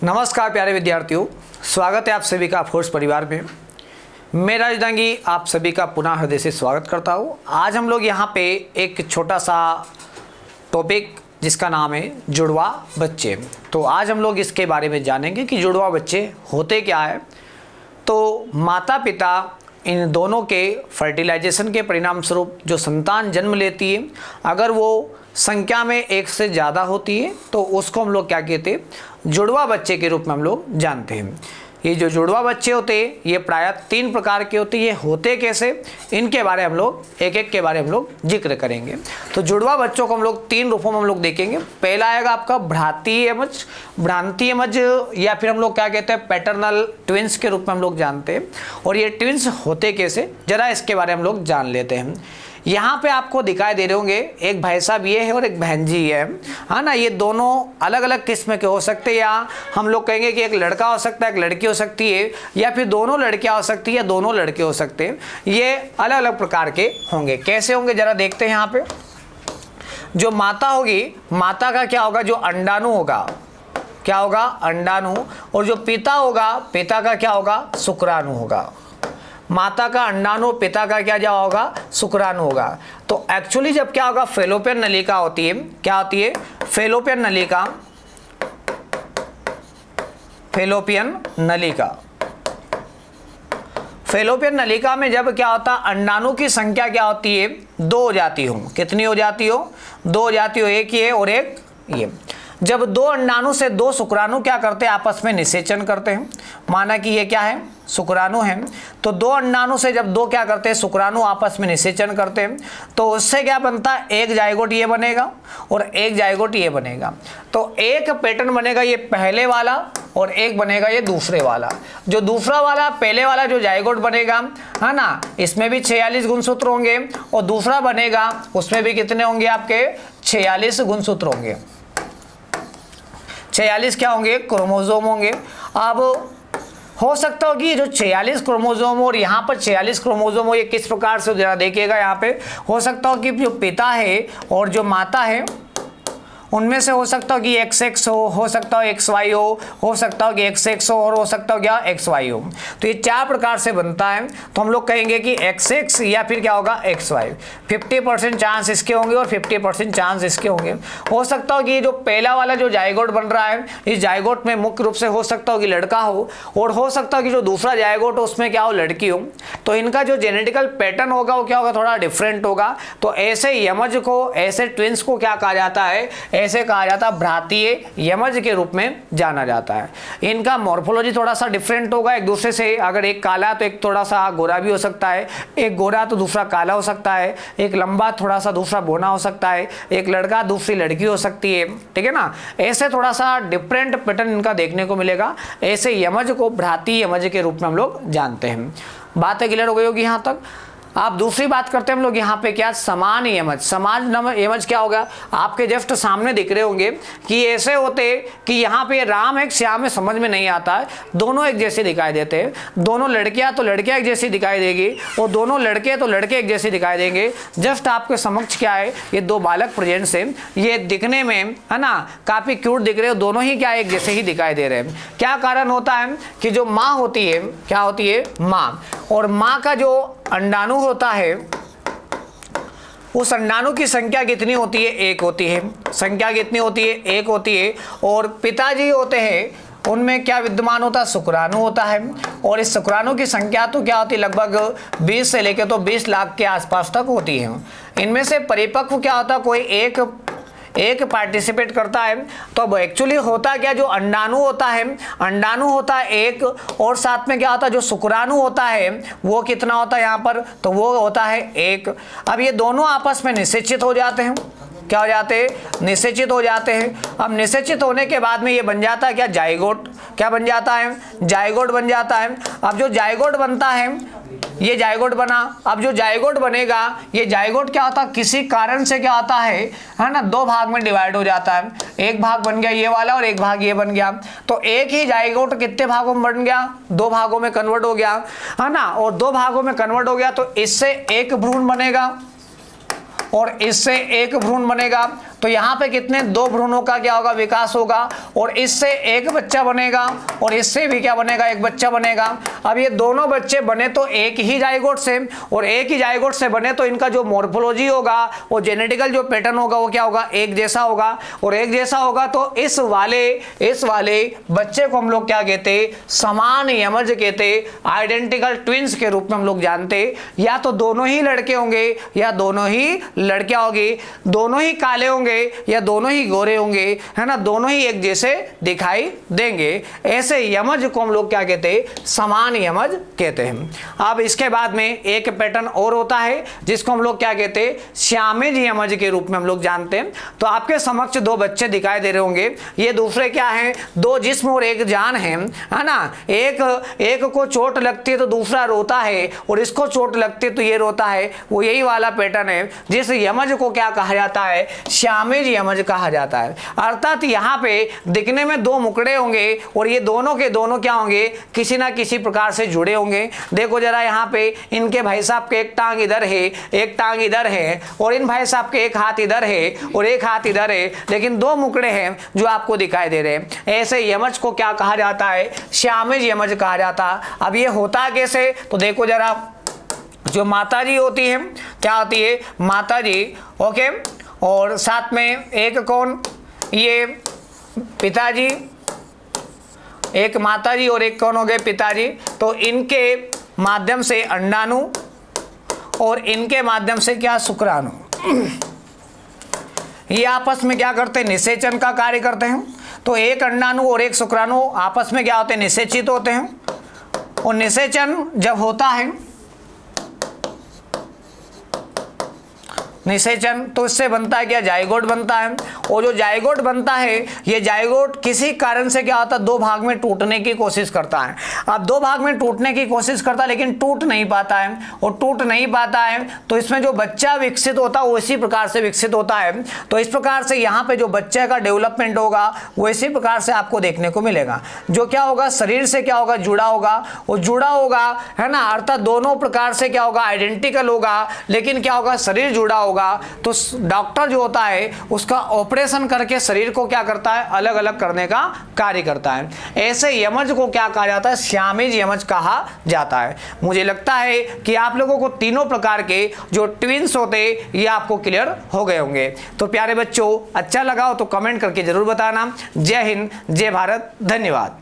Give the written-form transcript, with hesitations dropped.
नमस्कार प्यारे विद्यार्थियों, स्वागत है आप सभी का फोर्स परिवार में। मैं राजदांगी आप सभी का पुनः हृदय से स्वागत करता हूँ। आज हम लोग यहाँ पे एक छोटा सा टॉपिक जिसका नाम है जुड़वा बच्चे। तो आज हम लोग इसके बारे में जानेंगे कि जुड़वा बच्चे होते क्या है। तो माता पिता इन दोनों के फर्टिलाइजेशन के परिणाम स्वरूप जो संतान जन्म लेती है, अगर वो संख्या में एक से ज़्यादा होती है तो उसको हम लोग क्या कहते हैं, जुड़वा बच्चे के रूप में हम लोग जानते हैं। ये जो जुड़वा बच्चे होते हैं ये प्रायः 3 प्रकार के होते हैं। ये होते कैसे, इनके बारे हम लोग एक के बारे हम लोग जिक्र करेंगे। तो जुड़वा बच्चों को हम लोग 3 रूपों में हम लोग देखेंगे। पहला आएगा आपका भ्रांति एमज या फिर हम लोग क्या कहते हैं पैटर्नल ट्विंस के रूप में हम लोग जानते हैं। और ये ट्विंस होते कैसे, जरा इसके बारे में हम लोग जान लेते हैं। यहाँ पे आपको दिखाई दे रहे होंगे एक भाई साहब ये है और एक बहन जी है ना। ये दोनों अलग अलग किस्म के हो सकते हैं, या हम लोग कहेंगे कि एक लड़का हो सकता है, एक लड़की हो सकती है, या फिर दोनों लड़कियां हो सकती है या दोनों लड़के हो सकते हैं। ये अलग अलग प्रकार के होंगे। कैसे होंगे जरा देखते हैं। यहाँ पे जो माता होगी, माता का क्या होगा, जो अंडाणु होगा, क्या होगा, अंडाणु। और जो पिता होगा, पिता का क्या होगा, शुक्राणु होगा। माता का अंडाणु, पिता का क्या होगा, शुक्राणु होगा। तो एक्चुअली जब क्या होगा, फेलोपियन नलिका होती है, क्या होती है, फेलोपियन नलिका, फेलोपियन नलिका। फेलोपियन नलिका में जब क्या होता है, अंडाणु की संख्या क्या होती है, 2 हो जाती हो। कितनी हो जाती हो, 2 हो जाती हो। एक ये और एक ये। जब 2 अंडाणु से 2 शुक्राणु क्या करते हैं, आपस में निषेचन करते हैं। माना कि ये क्या है, शुक्राणु है। तो 2 अंडाणु से जब 2 क्या करते हैं, शुक्राणु आपस में निषेचन करते हैं, तो उससे क्या बनता है, एक जाइगोट ये बनेगा और एक जाइगोट ये बनेगा। तो एक पैटर्न बनेगा ये पहले वाला और एक बनेगा ये दूसरे वाला। जो दूसरा वाला, पहले वाला जो जाइगोट बनेगा है ना, इसमें भी 46 गुणसूत्र होंगे। और दूसरा बनेगा उसमें भी कितने होंगे, आपके 46 गुणसूत्र होंगे। 46 क्या होंगे, क्रोमोसोम होंगे। अब हो सकता हो कि जो 46 क्रोमोसोम और यहाँ पर 46 क्रोमोसोम हो, ये किस प्रकार से जरा देखिएगा। यहाँ पे हो सकता हो कि जो पिता है और जो माता है उनमें से हो सकता हो कि XX हो सकता हो XY हो सकता हो कि XX और हो सकता हो क्या, XY हो। तो ये 4 प्रकार से बनता है। तो हम लोग कहेंगे कि XX या फिर क्या होगा, XY। 50% चांस इसके होंगे और 50% चांस इसके होंगे। हो सकता हो कि ये जो पहला वाला जो जाइगोट बन रहा है, इस जाइगोट में मुख्य रूप से हो सकता हो कि लड़का हो, और हो सकता हो कि जो दूसरा जाइगोट हो उसमें क्या हो, लड़की हो। तो इनका जो जेनेटिकल पैटर्न होगा वो क्या होगा, थोड़ा डिफरेंट होगा। तो ऐसे यमज को, ऐसे ट्विंस को क्या कहा जाता है, ऐसे कहा जाता है भ्रातीय यमज के रूप में जाना जाता है। इनका मॉर्फोलॉजी थोड़ा सा डिफरेंट होगा एक दूसरे से। अगर एक काला तो एक थोड़ा सा गोरा भी हो सकता है, एक गोरा तो दूसरा काला हो सकता है, एक लंबा थोड़ा सा दूसरा बौना हो सकता है, एक लड़का दूसरी लड़की हो सकती है, ठीक है ना। ऐसे थोड़ा सा डिफरेंट पैटर्न इनका देखने को मिलेगा। ऐसे यमज को भ्रातीय यमज के रूप में हम लोग जानते हैं। बातें क्लियर हो गई होगी यहाँ तक। आप दूसरी बात करते हैं हम लोग यहाँ पे क्या, समान यमज। समान यमज क्या होगा, आपके जस्ट सामने दिख रहे होंगे कि ऐसे होते कि यहाँ पे राम है, श्याम है, समझ में नहीं आता है। दोनों एक जैसे दिखाई देते हैं। दोनों लड़कियाँ तो लड़कियाँ एक जैसी दिखाई देगी और दोनों लड़के तो लड़के एक जैसे दिखाई देंगे। जस्ट आपके समक्ष क्या है, ये 2 बालक प्रेजेंट्स हैं। ये दिखने में है ना काफ़ी क्यूट दिख रहे हो, दोनों ही क्या एक जैसे ही दिखाई दे रहे हैं। क्या कारण होता है कि जो माँ होती है, क्या होती है, माँ, और माँ का जो अंडाणु होता है उस अंडाणु की संख्या कितनी होती है, 1 होती है। संख्या कितनी होती है, 1 होती है। और पिताजी होते हैं उनमें क्या विद्यमान होता है, शुक्राणु होता है। और इस शुक्राणु की संख्या तो क्या होती है, लगभग 20 से लेकर तो 20 लाख के आसपास तक होती है। इनमें से परिपक्व क्या होता है, कोई एक पार्टिसिपेट करता है। तो अब एक्चुअली होता क्या, जो अंडाणु होता है, अंडाणु होता है 1, और साथ में क्या होता है, जो शुक्राणु होता है वो कितना होता है यहाँ पर, तो वो होता है 1। अब ये दोनों आपस में निषेचित हो जाते हैं। क्या हो जाते हैं, निषेचित हो जाते हैं। अब निषेचित होने के बाद में ये बन जाता है क्या, जाइगोट। क्या बन जाता है, जाइगोट बन जाता है। अब जो जाइगोट बनता है, ये जाइगोट बना। अब जो जाइगोट बनेगा, ये जाइगोट क्या होता है, किसी कारण से क्या होता है ना, 2 भाग में डिवाइड हो जाता है। एक भाग बन गया ये वाला और एक भाग ये बन गया। तो एक ही जाइगोट कितने भागों में बन गया, 2 भागों में कन्वर्ट हो गया है ना। और 2 भागों में कन्वर्ट हो गया तो इससे एक भ्रूण बनेगा और इससे एक भ्रूण बनेगा। तो यहाँ पे कितने, 2 भ्रूणों का क्या होगा, विकास होगा, और इससे एक बच्चा बनेगा और इससे भी क्या बनेगा, एक बच्चा बनेगा। अब ये दोनों बच्चे बने तो एक ही जाइगोट से, और एक ही जाइगोट से बने तो इनका जो मॉर्फोलॉजी होगा, वो जेनेटिकल जो पैटर्न होगा वो क्या होगा, एक जैसा होगा, और एक जैसा होगा तो इस वाले बच्चे को हम लोग क्या कहते, समान यमज कहते, आइडेंटिकल ट्विंस के रूप में हम लोग जानते। या तो दोनों ही लड़के होंगे या दोनों ही लड़कियां होगी, दोनों ही काले होंगे या दोनों ही गोरे होंगे, है ना, दोनों ही एक जैसे दिखाई देंगे। ऐसे यमज को हम लोग क्या कहते, समान यमज कहते हैं। अब इसके बाद में एक पैटर्न और होता है जिसको हम लोग क्या कहते, श्यामेज यमज के रूप में हम लोग जानते हैं। तो आपके समक्ष 2 बच्चे दिखाई दे रहे होंगे, ये दूसरे क्या हैं, 2 जिस्म और एक जान है ना। एक को चोट लगती है तो दूसरा रोता है, और इसको चोट लगती है तो ये रोता है। वो यही वाला पैटर्न है जिस यमज को क्या कहा जाता है, श्यामेज यमज कहा जाता है। अर्थात यहाँ पे दिखने में 2 मुकड़े होंगे और ये दोनों के दोनों क्या होंगे, किसी ना किसी प्रकार से जुड़े होंगे। देखो जरा यहाँ पे इनके भाई साहब के एक टांग इधर है, एक टांग इधर है, और इन भाई साहब के एक हाथ इधर है और एक हाथ इधर है, लेकिन 2 मुकड़े हैं जो आपको दिखाई दे रहे हैं। ऐसे यमज को क्या कहा जाता है, श्यामेज यमज कहा जाता है। अब ये होता कैसे, तो देखो जरा, जो माता जी होती है, क्या होती है, माता जी, ओके, और साथ में एक कौन, ये पिताजी, एक माताजी और एक कौन हो गए, पिताजी। तो इनके माध्यम से अंडाणु और इनके माध्यम से क्या, शुक्राणु, ये आपस में क्या करते हैं, निषेचन का कार्य करते हैं। तो एक अंडाणु और एक शुक्राणु आपस में क्या होते हैं, निषेचित होते हैं, और निषेचन जब होता है, निषेचन, तो इससे बनता है क्या, जाइगोट बनता है। और जो जाइगोट बनता है, ये जाइगोट किसी कारण से क्या होता है, 2 भाग में टूटने की कोशिश करता है। अब 2 भाग में टूटने की कोशिश करता है लेकिन टूट नहीं पाता है, और टूट नहीं पाता है तो इसमें जो बच्चा विकसित होता है वो इसी प्रकार से विकसित होता है। तो इस प्रकार से यहाँ पे जो बच्चे का डेवलपमेंट होगा वो इसी प्रकार से आपको देखने को मिलेगा। जो क्या होगा, शरीर से क्या होगा, जुड़ा होगा, और जुड़ा होगा, है ना, अर्थात दोनों प्रकार से क्या होगा, आइडेंटिकल होगा, लेकिन क्या होगा, शरीर जुड़ा होगा। तो डॉक्टर जो होता है उसका ऑपरेशन करके शरीर को क्या करता है, अलग अलग करने का कार्य करता है। ऐसे यमज को क्या कहा जाता है, श्यामेज यमज कहा जाता है। मुझे लगता है कि आप लोगों को तीनों प्रकार के जो ट्विंस होते ये आपको क्लियर हो गए होंगे। तो प्यारे बच्चों, अच्छा लगा हो तो कमेंट करके जरूर बताना। जय हिंद, जय भारत, धन्यवाद।